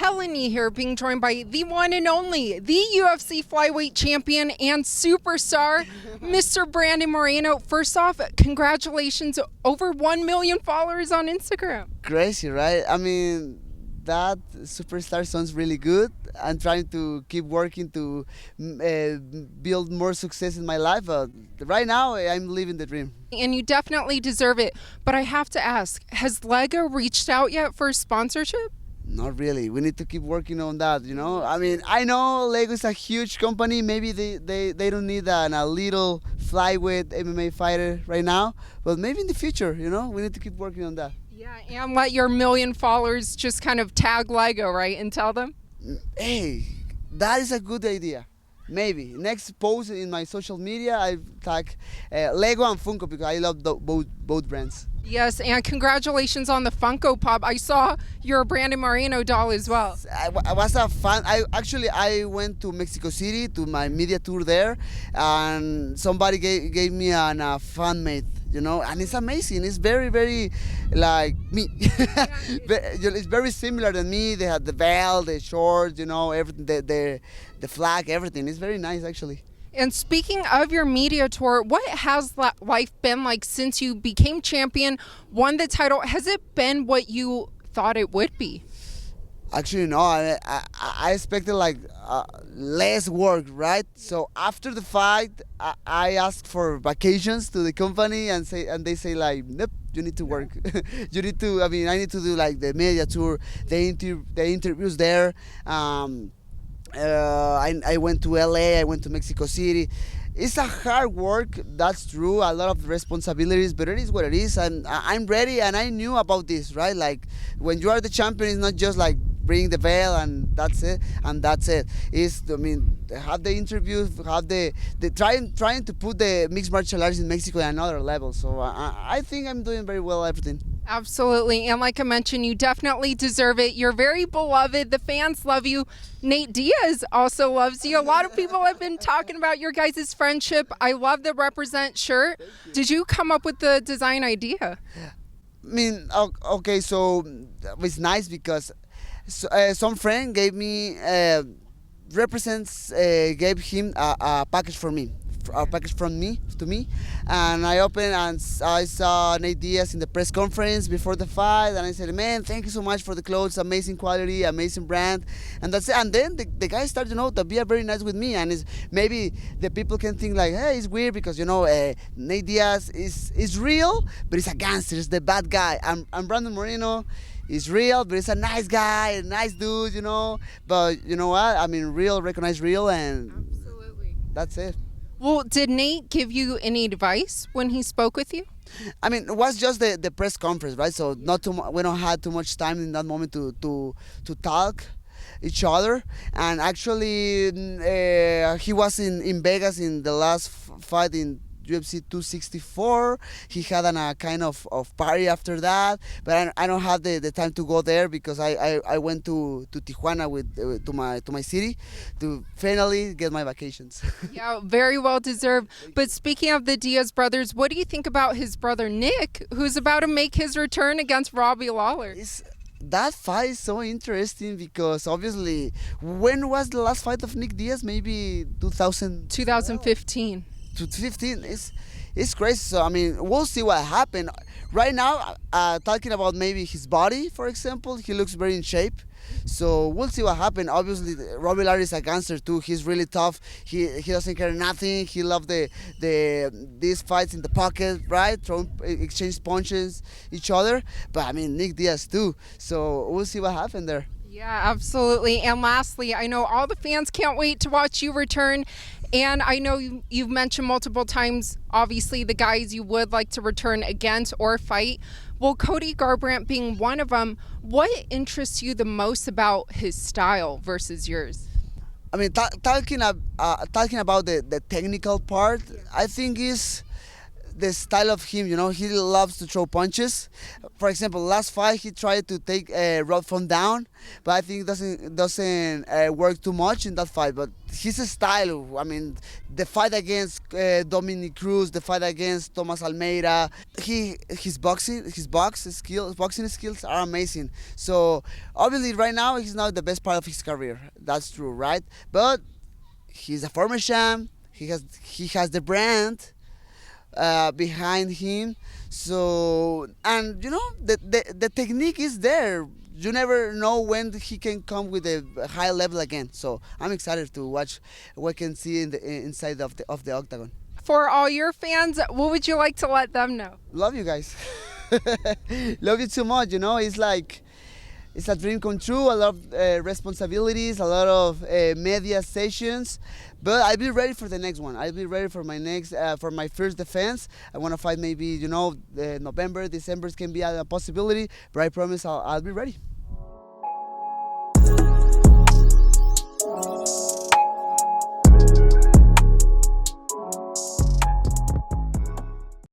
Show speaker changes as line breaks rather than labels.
Helene here, being joined by the one and only, the UFC flyweight champion and superstar, Mr. Brandon Moreno. First off, congratulations, over 1 million followers on Instagram.
Crazy, right? I mean, that superstar sounds really good. I'm trying to keep working to build more success in my life. But right now, I'm living the dream.
And you definitely deserve it. But I have to ask, has Lego reached out yet for sponsorship?
Not really. We need to keep working on that, you know? I mean, I know Lego is a huge company. Maybe they don't need a little flyweight MMA fighter right now. But maybe in the future, you know? We need to keep working on that.
Yeah, and let your 1 million followers just kind of tag Lego, right? And tell them?
Hey, that is a good idea. Maybe. Next post in my social media, I tag Lego and Funko because I love both brands.
Yes, and congratulations on the Funko Pop. I saw your Brandon Moreno doll as well.
I was a fan. I went to Mexico City to my media tour there, and somebody gave me a fan made, you know, and it's amazing. It's very, very like me. It's very similar to me. They had the belt, the shorts, you know, everything, the flag, everything. It's very nice, actually.
And speaking of your media tour, what has life been like since you became champion, won the title? Has it been what you thought it would be?
Actually, no. I expected like less work, right? So after the fight, I asked for vacations to the company, and they say like, nope, you need to work. You need to. I mean, I need to do like the media tour, the interviews there. I went to LA, I went to Mexico City. It's a hard work, that's true, a lot of responsibilities, but it is what it is, and I'm ready, and I knew about this, right? Like, when you are the champion, it's not just like bring the bell and that's it. It's, I mean, have the interviews, have the trying to put the mixed martial arts in Mexico at another level. So I think I'm doing very well everything.
Absolutely, and like I mentioned, you definitely deserve it. You're very beloved. The fans love you. Nate Diaz also loves you. A lot of people have been talking about your guys' friendship. I love the Represent shirt. Did you come up with the design idea?
I mean, okay, so it's nice because some friend gave me gave him a package for me. A package from me to me, and I opened and I saw Nate Diaz in the press conference before the fight, and I said, man, thank you so much for the clothes, amazing quality, amazing brand, and that's it. And then the guy started, you know, to be very nice with me, and maybe the people can think like, hey, it's weird because, you know, Nate Diaz is real, but he's a gangster, he's the bad guy. I'm Brandon Moreno. He's real, but he's a nice guy, a nice dude, you know. But you know what? I mean, real, recognize real, and
absolutely,
that's it.
Well, did Nate give you any advice when he spoke with you?
I mean, it was just the press conference, right? So not too we don't have too much time in that moment to talk each other. And actually, he was in Vegas in the last fight in UFC 264. He had a kind of party after that, but I don't have the time to go there because I went to Tijuana to my city to finally get my vacations.
Yeah, very well deserved. But speaking of the Diaz brothers, what do you think about his brother Nick, who's about to make his return against Robbie Lawler?
That fight is so interesting because obviously, when was the last fight of Nick Diaz? Maybe 2015. 2015 is crazy. So I mean, we'll see what happened. Right now, talking about maybe his body, for example, he looks very in shape. So we'll see what happened. Obviously, Robbie Lawler is a gangster too. He's really tough. He doesn't care nothing. He loves these fights in the pocket, right? Exchange punches each other. But I mean, Nick Diaz too. So we'll see what happened there.
Yeah, absolutely. And lastly, I know all the fans can't wait to watch you return. And I know you've mentioned multiple times, obviously, the guys you would like to return against or fight. Well, Cody Garbrandt being one of them, what interests you the most about his style versus yours?
I mean, talking about the technical part, I think is the style of him. He loves to throw punches. For example, last fight he tried to take Rod from down, but I think it doesn't work too much in that fight. But his style, I mean, the fight against Dominic Cruz, the fight against Thomas Almeida, his boxing skills are amazing. So obviously right now he's not the best part of his career. That's true, right? But he's a former champ. He has the brand behind him. So, and the technique is there. You never know when he can come with a high level again. So I'm excited to watch what we can see inside of the octagon.
For all your fans, what would you like to let them know?
Love you guys. Love you too much. It's a dream come true. A lot of responsibilities, a lot of media sessions, but I'll be ready for the next one. I'll be ready for for my first defense. I want to fight maybe November, December can be a possibility, but I promise I'll be ready.